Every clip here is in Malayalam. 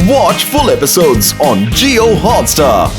Watch full episodes on Jio Hotstar.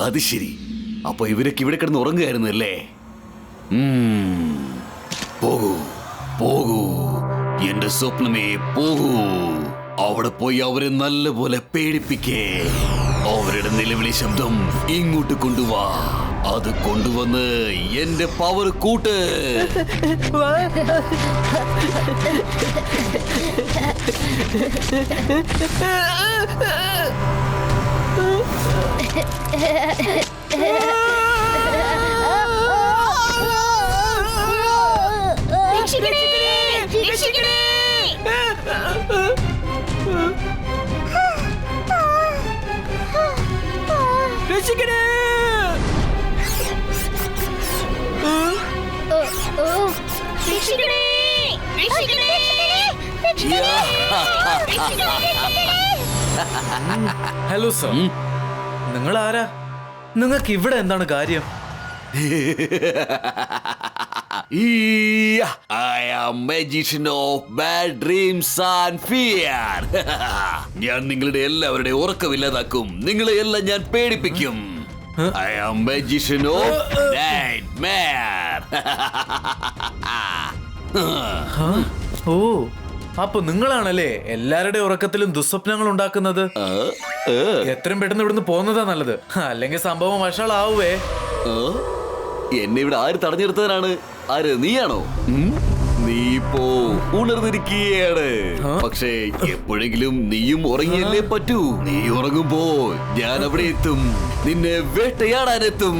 അത് ശരി. അപ്പൊ ഇവരൊക്കെ ഇവിടെ കിടന്ന് ഉറങ്ങുകയായിരുന്നു അല്ലേ? പോകൂ പോകൂ എന്റെ സ്വപ്നമേ പോകൂ. അവിടെ പോയി അവരെ നല്ലപോലെ പേടിപ്പിക്കേ. അവരുടെ നിലവിളി ശബ്ദം ഇങ്ങോട്ട് കൊണ്ടുവാ. അത് കൊണ്ടുവന്ന് എന്റെ പവർ കൂട്ട്. ഹലോ സർ, നിങ്ങൾ ആരാ? നിങ്ങൾക്ക് ഇവിടെ എന്താണ് കാര്യം? I am magician of bad dreams and fear. ഞാൻ നിങ്ങളുടെ എല്ലാവരുടെ ഉറക്കമില്ലാതാക്കും. നിങ്ങളെ എല്ലാം ഞാൻ പേടിപ്പിക്കും. I am magician of nightmare. ഓ, അപ്പൊ നിങ്ങളാണല്ലേ എല്ലാവരുടെ ഉറക്കത്തിലും ദുസ്വപ്നങ്ങൾ ഉണ്ടാക്കുന്നത്? എത്രയും പെട്ടെന്ന് ഇവിടുന്ന് പോകുന്നതാ നല്ലത്, അല്ലെങ്കിൽ സംഭവം വഷളാവുവേ. എന്നെ ഇവിടെ ആര് തടഞ്ഞു നിർത്താനാണ്? ആര്? നീയാണോ? നീ ഇപ്പോ ഉണർന്നിരിക്കുകയാണ്. പക്ഷേ എപ്പോഴെങ്കിലും നീയും ഉറങ്ങിയല്ലേ പറ്റൂ. നീ ഉറങ്ങുമ്പോ ഞാൻ അവിടെ എത്തും. നിന്നെ വേട്ടയാടാനെത്തും.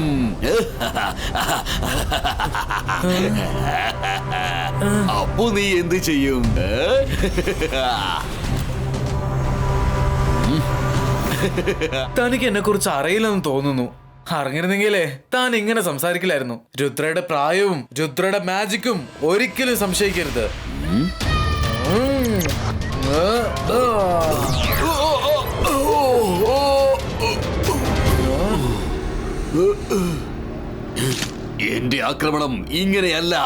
അപ്പോ നീ എന്ത് ചെയ്യും? തനിക്ക് എന്നെ കുറിച്ച് അറിയില്ലെന്ന് തോന്നുന്നു. അറിഞ്ഞിരുന്നെങ്കിലേ താൻ ഇങ്ങനെ സംസാരിക്കില്ലായിരുന്നു. രുദ്രയുടെ പ്രായവും രുദ്രയുടെ മാജിക്കും ഒരിക്കലും സംശയിക്കരുത്. എന്റെ ആക്രമണം ഇങ്ങനെയല്ല.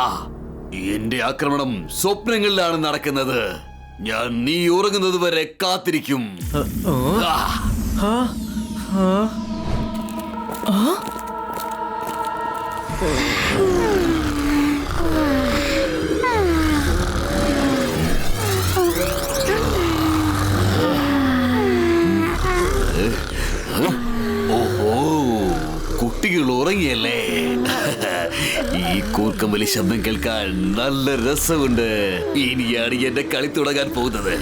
എന്റെ ആക്രമണം സ്വപ്നങ്ങളിലാണ് നടക്കുന്നത്. ഞാൻ നീ ഉറങ്ങുന്നത് വരെ കാത്തിരിക്കും. ഓഹോ, കുട്ടികൾ ഉറങ്ങിയല്ലേ? ഈ കൂർക്കമ്പലി ശബ്ദം കേൾക്കാൻ നല്ല രസമുണ്ട്. ഇനിയാണ് എന്റെ കളി തുടങ്ങാൻ പോകുന്നത്.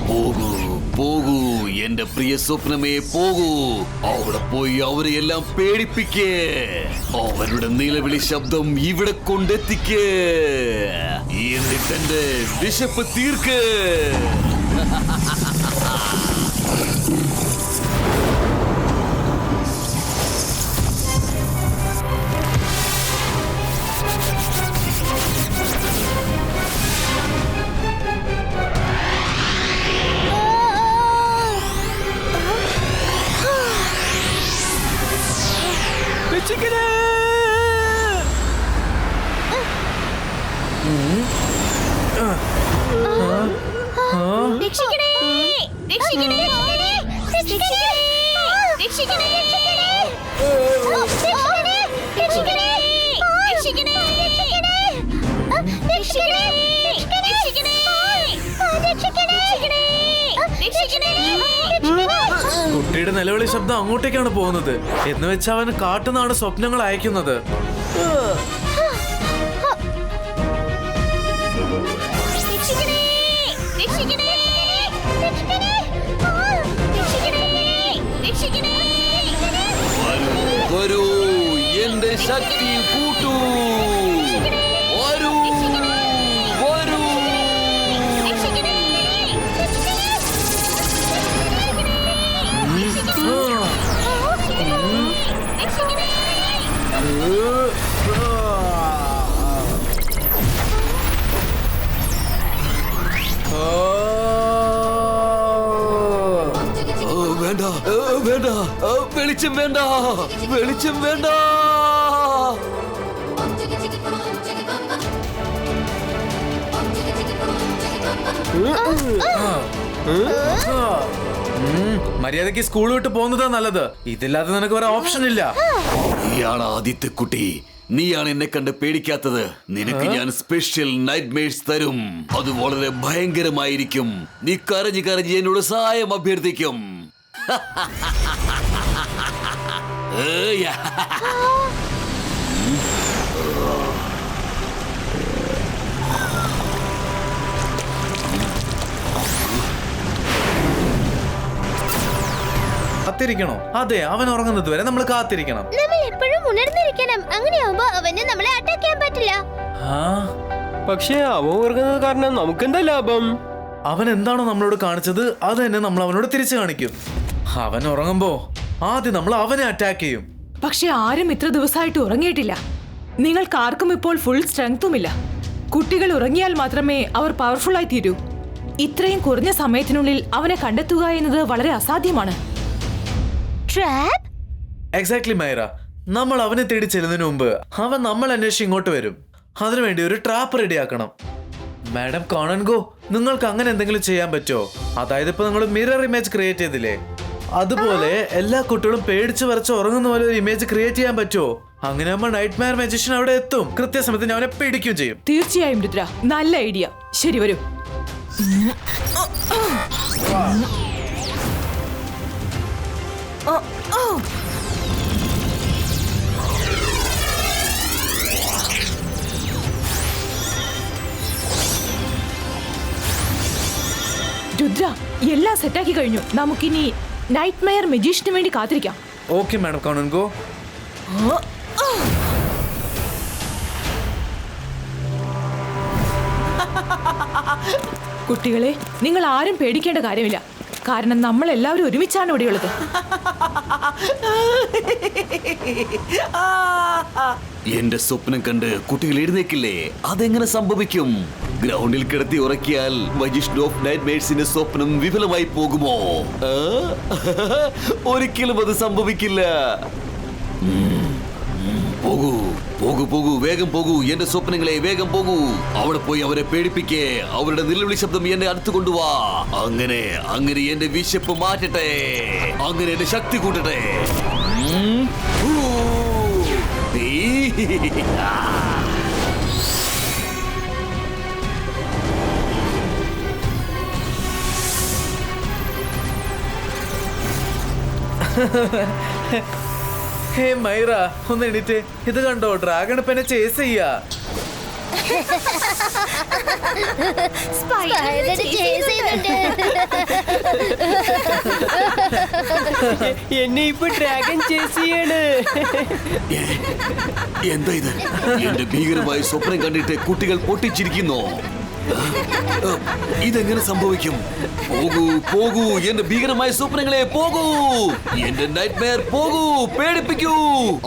പോകൂ പോകൂ എന്റെ പ്രിയ സ്വപ്നമേ പോകൂ. അവിടെ പോയി അവരെ എല്ലാം പേടിപ്പിക്കേ. അവരുടെ നിലവിളി ശബ്ദം ഇവിടെ കൊണ്ടെത്തിക്കേ. എന്നിട്ട് എന്റെ വിശപ്പ് തീർക്ക്. രക്ഷിക്കണേ കുട്ടിയുടെ നിലവിളി ശബ്ദം അങ്ങോട്ടേക്കാണ് പോകുന്നത്. എന്ന് വെച്ചാൽ അവൻ കാട്ടുന്നാണ് സ്വപ്നങ്ങൾ അയക്കുന്നത്. വരൂ, എന്റെ ശക്തി കൂട്ടൂ. വരൂ, വരൂ. വേണ്ട, വേണ്ട, വെളിച്ചം വേണ്ട, വെളിച്ചം വേണ്ട. മര്യാദക്ക് സ്കൂൾ വിട്ട് പോകുന്നതാ നല്ലത്. ഇതില്ലാതെ നിനക്ക് വേറെ ഓപ്ഷൻ ഇല്ല. നീയാണ് ആദ്യത്തെ കുട്ടി. നീയാണ് എന്നെ കണ്ട് പേടിക്കാത്തത്. നിനക്ക് ഞാൻ സ്പെഷ്യൽ നൈറ്റ്മെയർസ് തരും. അത് വളരെ ഭയങ്കരമായിരിക്കും. നീ കരഞ്ഞ് കരഞ്ഞ് എന്നോട് സഹായം അഭ്യർത്ഥിക്കും. കാത്തിരിക്കണോ? അതെ, അവൻ ഉറങ്ങുന്നത് വരെ നമ്മൾ കാത്തിരിക്കണം. നമ്മൾ എപ്പോഴും ഉണർന്നിരിക്കണം. അങ്ങനെയാവുമ്പോ അവന് നമ്മളെ അറ്റാക്ക് ചെയ്യാൻ പറ്റില്ല. പക്ഷേ അവൻ ഉറങ്ങുന്നത് കാരണം നമുക്കെന്താ ലാഭം? അവൻ എന്താണോ നമ്മളോട് കാണിച്ചത് അത് തന്നെ നമ്മൾ അവനോട് തിരിച്ചു കാണിക്കും. അവൻ ഉറങ്ങുമ്പോ ആദ്യം നമ്മൾ അവനെ അറ്റാക്ക് ചെയ്യും. പക്ഷെ ആരും ഇത്ര ദിവസമായിട്ട് ഉറങ്ങിയിട്ടില്ല. നിങ്ങൾക്കാർക്കും ഇപ്പോൾ ഫുൾ സ്ട്രെങ്തുമില്ല. കുട്ടികൾ ഉറങ്ങിയാൽ മാത്രമേ അവർ പവർഫുൾ ആയി തീരൂ. ഇത്രയും കുറഞ്ഞ സമയത്തിനുള്ളിൽ അവനെ കണ്ടെത്തുക എന്നത് വളരെ അസാധ്യമാണ്. ട്രാപ്പ്? എക്സാക്ട്ലി മൈറ. നമ്മൾ അവനെ തേടി ചെല്ലുന്നതിന് മുമ്പ് അവൻ നമ്മൾ അന്വേഷിച്ച് ഇങ്ങോട്ട് വരും. അതിനുവേണ്ടി ഒരു ട്രാപ്പ് റെഡിയാക്കണം. മാഡം കോണൻഗോ, നിങ്ങൾക്ക് അങ്ങനെ എന്തെങ്കിലും ചെയ്യാൻ പറ്റുമോ? അതായത് ഇപ്പൊ നിങ്ങൾ മിറർ ഇമേജ് ക്രിയേറ്റ് ചെയ്തില്ലേ, അതുപോലെ എല്ലാ കുട്ടികളും പേടിച്ച് വരച്ച് ഉറങ്ങുന്ന പോലെ ഒരു ഇമേജ് ക്രിയേറ്റ് ചെയ്യാൻ പറ്റുമോ? അങ്ങനെ ആകുമ്പോൾ നൈറ്റ് മെയർ മാജിഷ്യൻ അവിടെ എത്തും. കൃത്യസമയത്ത് ഞാൻ അവനെ പേടിക്കുകയും ചെയ്യും. തീർച്ചയായും രുദ്ര, നല്ല ഐഡിയ. ശരി, വരൂ. രുദ്ര, എല്ലാം സെറ്റാക്കി കഴിഞ്ഞു. നമുക്കിനി നൈറ്റ് മെയർ മജീഷ്യന് വേണ്ടി കാത്തിരിക്കാം. ഓക്കെ മാഡം കോണൻഗോ. കുട്ടികളെ, നിങ്ങൾ ആരും പേടിക്കേണ്ട കാര്യമില്ല. കാരണം നമ്മൾ എല്ലാവരും ഒരുമിച്ചാണ് ഇവിടെയുള്ളത്. എന്റെ സ്വപ്നം കണ്ട് കുട്ടികൾ എഴുന്നേക്കില്ലേ? അതെങ്ങനെ സംഭവിക്കും? ഗ്രൗണ്ടിൽ കിടത്തി ഉറക്കിയാൽ മജീഷ്യൻ ഓഫ് നൈറ്റ്മെയർസിന്റെ സ്വപ്നം വിഫലമായി പോകുമോ? ഒരിക്കലും അത് സംഭവിക്കില്ല. പോകൂ, പോകൂ, പോകൂ, വേഗം പോകൂ. എന്റെ സ്വപ്നങ്ങളെ വേഗം പോകൂ. അവിടെ പോയി അവരെ പേടിപ്പിക്കേ. അവരുടെ നിലവിളി ശബ്ദം എന്നെ അടുത്ത് കൊണ്ടുവാ. അങ്ങനെ അങ്ങനെ എന്റെ വിശപ്പ് മാറ്റട്ടെ. അങ്ങനെ എന്റെ ശക്തി കൂട്ടട്ടെ. ഹേ മൈറ, ഒന്ന് എണീറ്റ്. ഇത് കണ്ടോ, ഡ്രാഗൺ ഇപ്പൊ എന്നെ ചേസ് ചെയ്യാ. എന്നെ ഇപ്പൊ ഡ്രാഗൺ ചേസ് ചെയ്യാണ്. എന്താ ഇത്? എന്റെ ഭീകരമായ സ്വപ്നം കണ്ടിട്ട് കുട്ടികൾ പൊട്ടിച്ചിരിക്കുന്നു. ഇതെങ്ങനെ സംഭവിക്കും? പോകൂ, പോകൂ, എന്റെ ഭീകരമായ സ്വപ്നങ്ങളെ പോകൂ. എന്റെ നൈറ്റ് മെയർ പോകൂ, പേടിപ്പിക്കൂ.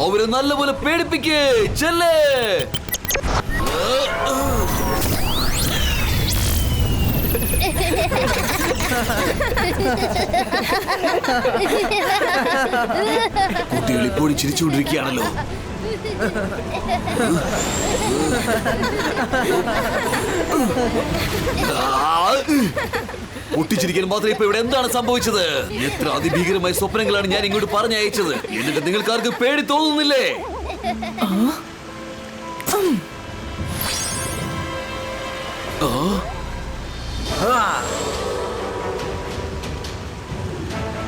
അവരെ നല്ലപോലെ പേടിപ്പിക്കേ. ചെല്ലേ. കുട്ടികൾ ഇപ്പോഴും ചിരിച്ചുകൊണ്ടിരിക്കുകയാണല്ലോ. പൊട്ടിച്ചിരിക്കാൻ മാത്രമേ ഇപ്പൊ ഇവിടെ എന്താണ് സംഭവിച്ചത്? എത്ര അതിഭീകരമായ സ്വപ്നങ്ങളാണ് ഞാൻ ഇങ്ങോട്ട് പറഞ്ഞയച്ചത്. എന്നിട്ട് നിങ്ങൾക്കാർക്ക് പേടി തോന്നുന്നില്ലേ?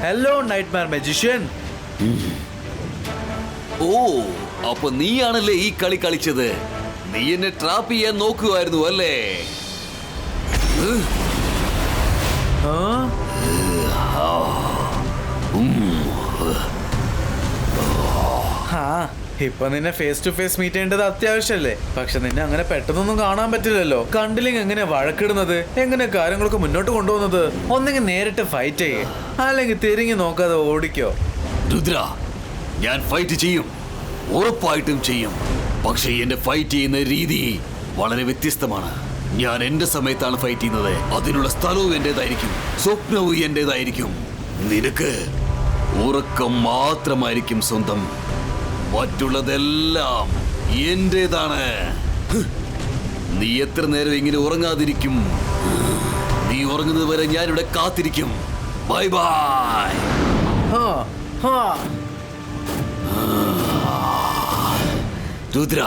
Hello nightmare magician. ഓ, അപ്പൊ നീയാണല്ലേ ഈ കളി കളിച്ചത്? നീ എന്നെ ട്രാപ്പ് ചെയ്യാൻ നോക്കുമായിരുന്നു അല്ലേ? ഇപ്പൊ നിന്നെ ഫേസ് ടു ഫേസ് മീറ്റ് ചെയ്യേണ്ടത് അത്യാവശ്യമല്ലേ? പക്ഷെ നിന്നെ അങ്ങനെ പെട്ടെന്നൊന്നും കാണാൻ പറ്റില്ലല്ലോ. കണ്ടില്ലെങ്കിൽ എങ്ങനെ വഴക്കിടുന്നത്, എങ്ങനെ കാര്യങ്ങളൊക്കെ മുന്നോട്ട് കൊണ്ടുപോകുന്നത്? ഒന്നെങ്കിൽ നേരിട്ട് ഫൈറ്റ് ചെയ്യേ, അല്ലെങ്കിൽ തിരിഞ്ഞു നോക്കാതെ ഓടിക്കോ. രുദ്ര, ഞാൻ ഫൈറ്റ് ചെയ്യും, ഉറപ്പായിട്ടും ചെയ്യും. പക്ഷെ എന്റെ ഫൈറ്റ് ചെയ്യുന്ന രീതി വളരെ വ്യത്യസ്തമാണ്. ഞാൻ എന്റെ സമയത്താണ് ഫൈറ്റ് ചെയ്യുന്നത്. അതിനുള്ള സ്ഥലവും എന്റേതായിരിക്കും, സ്വപ്നവും എന്റേതായിരിക്കും. നിനക്ക് ഉറക്കം മാത്രമായിരിക്കും സ്വന്തം, മറ്റുള്ളതെല്ലാം എന്റേതാണ്. നീ എത്ര നേരം ഇങ്ങനെ ഉറങ്ങാതിരിക്കും? നീ ഉറങ്ങുന്നത് വരെ ഞാനിവിടെ കാത്തിരിക്കും. Bye bye. രുദ്ര,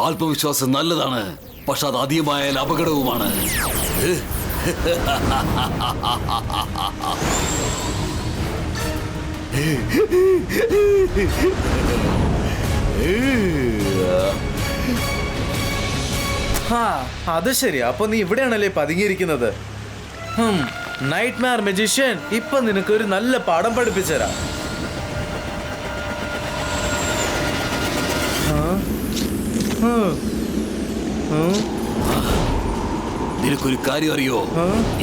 ആത്മവിശ്വാസം നല്ലതാണ്, പക്ഷെ അത് അധികമായാൽ അപകടവുമാണ്. അത് ശരി. അപ്പൊ നീ ഇവിടെയാണല്ലേ പതുങ്ങിയിരിക്കുന്നത്? നൈറ്റ്മെയർ മജീഷ്യൻ, ഇപ്പൊ നിനക്കൊരു നല്ല പാഠം പഠിപ്പിച്ചുതരാം. നിനക്കൊരു കാര്യം അറിയോ?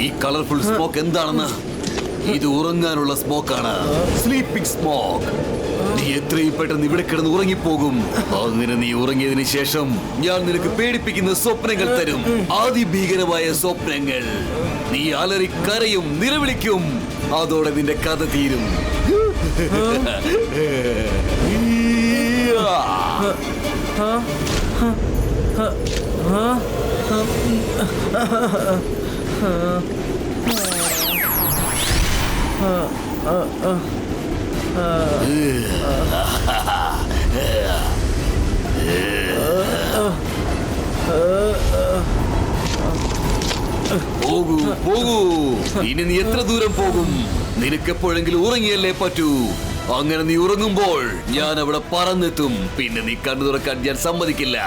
ഈ കളർഫുൾ സ്മോക്ക് എന്താണെന്ന്? ഇത് ഉറങ്ങാനുള്ള സ്മോക്കാണ്, സ്ലീപ്പിംഗ് സ്മോക്ക്. നീ എത്രയും പെട്ടെന്ന് ഇവിടെ കിടന്ന് ഉറങ്ങിപ്പോകും. അങ്ങനെ നീ ഉറങ്ങിയതിനു ശേഷം ഞാൻ നിനക്ക് പേടിപ്പിക്കുന്ന സ്വപ്നങ്ങൾ തരും, അതിഭീകരമായ സ്വപ്നങ്ങൾ. നീ അലറി കരയും, നിലവിളിക്കും. അതോടെ നിന്റെ കഥ തീരും. പോകൂ, പോകൂ. ഇനി നീ എത്ര ദൂരം പോകും? നിനക്കെപ്പോഴെങ്കിലും ഉറങ്ങിയല്ലേ പറ്റൂ. അങ്ങനെ നീ ഉറങ്ങുമ്പോൾ ഞാൻ അവിടെ പറന്നെത്തും. പിന്നെ നീ കണ്ണു തുറക്കാൻ ഞാൻ സമ്മതിക്കില്ല.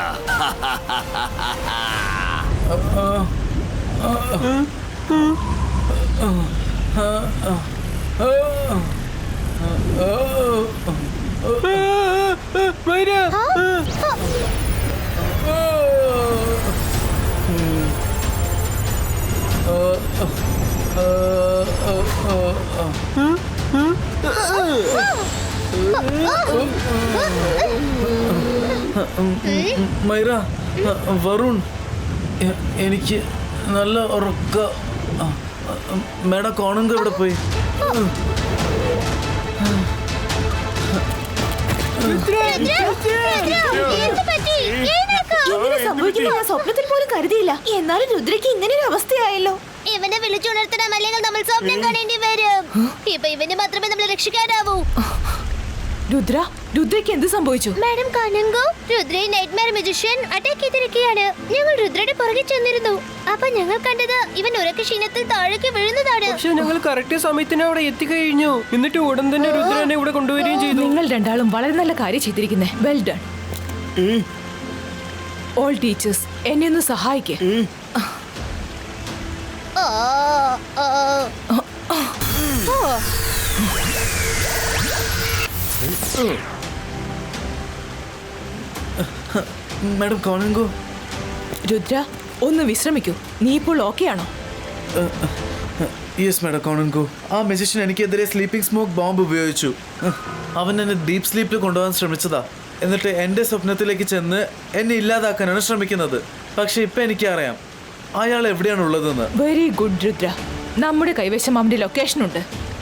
മൈര, വരുൺ, എനിക്ക് നല്ല ഉറക്ക. മേഡം കോണുങ്ക ഇവിടെ പോയി. സ്വപ്നത്തിൽ പോലും കരുതിയില്ല. എന്നാലും രുദ്രയ്ക്ക് ഇങ്ങനെ ഒരു അവസ്ഥയായല്ലോ. ഇവനെ വിളിച്ചുണർത്തണം, അല്ലെങ്കിൽ നമ്മൾ സ്വപ്നം കാണേണ്ടി വരും. ഇപ്പൊ ഇവന് മാത്രമേ നമ്മളെ രക്ഷിക്കാനാവൂ. രുദ്രയ്ക്ക് എന്ത് സംഭവിച്ചു? മാഡം കാണുങ്കോ, രുദ്രയെ നൈറ്റ്മെയർ മജീഷ്യൻ അറ്റാക്ക് ചെയ്തിരിക്കുകയാണ്. ഞങ്ങൾ രുദ്രയുടെ പുറകെ ചെന്നിരുന്നു. അപ്പൊ ഞങ്ങൾ കണ്ടത് ഇവൻ ഉറക്ക ക്ഷീണത്തിൽ താഴേക്ക് വീഴുന്നതാണ്. പക്ഷെ ഞങ്ങൾ കറക്റ്റ് സമയത്തിന് അവിടെ എത്തിക്കഴിഞ്ഞു. എന്നിട്ട് ഉടൻ തന്നെ രുദ്രനെ ഇവിടെ കൊണ്ടുവരികയും ചെയ്തു. നിങ്ങൾ രണ്ടാളും വളരെ നല്ല കാര്യം ചെയ്തിരിക്കുന്നേ. Well done. ഓൾ ടീച്ചേഴ്സ്, എന്നെ ഒന്ന് സഹായിക്കേ. മാഡം കോണുങ്കോ. രുദ്ര, ഒന്ന് വിശ്രമിക്കൂ. നീ ഇപ്പോൾ ഓക്കെ ആണോ? യെസ് മാഡം കോണുങ്കോ. ആ മജീഷ്യൻ എനിക്കെതിരെ സ്ലീപ്പിംഗ് സ്മോക്ക് ബോംബ് ഉപയോഗിച്ചു. അവൻ എന്നെ ഡീപ് സ്ലീപ്പിൽ കൊണ്ടുപോകാൻ ശ്രമിച്ചതാ. എന്നിട്ട് എൻ്റെ സ്വപ്നത്തിലേക്ക് ചെന്ന് എന്നെ ഇല്ലാതാക്കാനാണ് ശ്രമിക്കുന്നത്. പക്ഷെ ഇപ്പം എനിക്കറിയാം അയാൾ എവിടെയാണ് ഉള്ളതെന്ന്. Very good Rudra. നമ്മുടെ കൈവശം അവന്റെ ലൊക്കേഷൻ ഉണ്ട്.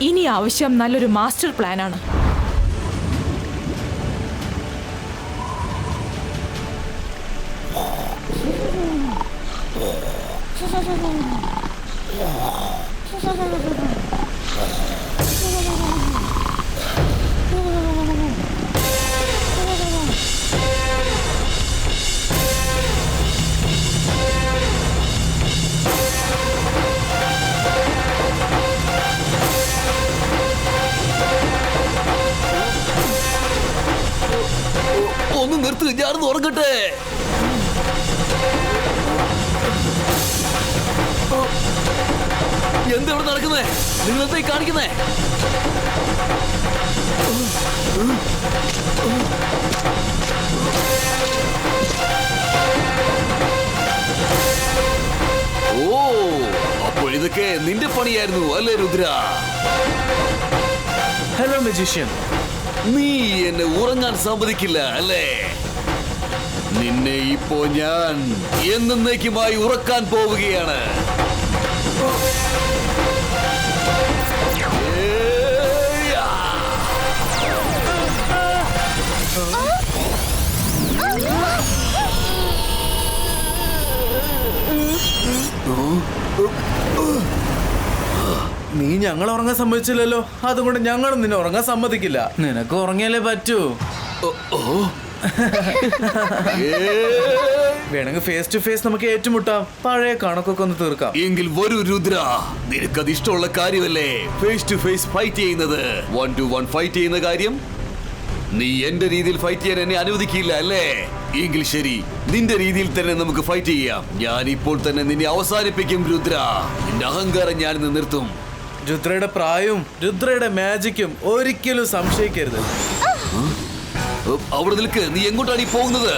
ഇനി ആവശ്യം നല്ലൊരു മാസ്റ്റർ പ്ലാൻ ആണ്. നിർത്ത്, ഞാനൊന്ന് ഉറങ്ങട്ടെ. എന്താ ഇവിടെ നടക്കുന്നേ? നിങ്ങൾ എന്താ ഈ കാണിക്കുന്നേ? ഓ, അപ്പോൾ ഇതൊക്കെ നിന്റെ പണിയായിരുന്നു അല്ലേ രുദ്ര? Hello magician. നീ എന്നെ ഉറങ്ങാൻ സമ്മതിക്കില്ല അല്ലേ? നിന്നെ ഇപ്പോ ഞാൻ എന്നേക്കുമായി ഉറക്കാൻ പോവുകയാണ്. നീ ഞങ്ങൾ ഉറങ്ങാൻ സമ്മതിച്ചില്ലല്ലോ, അതുകൊണ്ട് ഞങ്ങളും നിന്നെ ഉറങ്ങാൻ സമ്മതിക്കില്ല. നിനക്ക് ഉറങ്ങിയാലേ പറ്റൂ. വേണമെങ്കിൽ ഫേസ് ടു ഫേസ് നമുക്ക് ഏറ്റുമുട്ടാം, പഴയ കണക്കൊക്കെ ഒന്ന് തീർക്കാം. എങ്കിൽ വരൂ രുദ്ര, നിനക്കത് ഇഷ്ടമുള്ള കാര്യമല്ലേ ഫേസ് ടു ഫേസ് ഫൈറ്റ് ചെയ്യുന്നത്? 1 to 1 ഫൈറ്റ് ചെയ്യുന്ന കാര്യം നീ എന്റെ രീതിയിൽ ഫൈറ്റ് ചെയ്യാൻ എന്നെ അനുവദിക്കില്ല അല്ലേ? എങ്കിൽ ശരി, നിന്റെ രീതിയിൽ തന്നെ നമുക്ക് ഫൈറ്റ് ചെയ്യാം. ഞാൻ ഇപ്പോൾ തന്നെ നിന്നെ അവസാനിപ്പിക്കും രുദ്ര. നിന്റെ അഹങ്കാരം ഞാൻ ഇന്ന് നിർത്തും. രുദ്രയുടെ പ്രായവും രുദ്രയുടെ മാജിക്കും ഒരിക്കലും സംശയിക്കരുത്. അവിടെ നിൽക്ക്, നീ എങ്ങോട്ടാണ് ഈ പോകുന്നത്?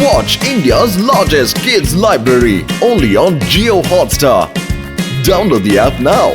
Watch India's largest kids library only on Jio Hotstar. Download the app now.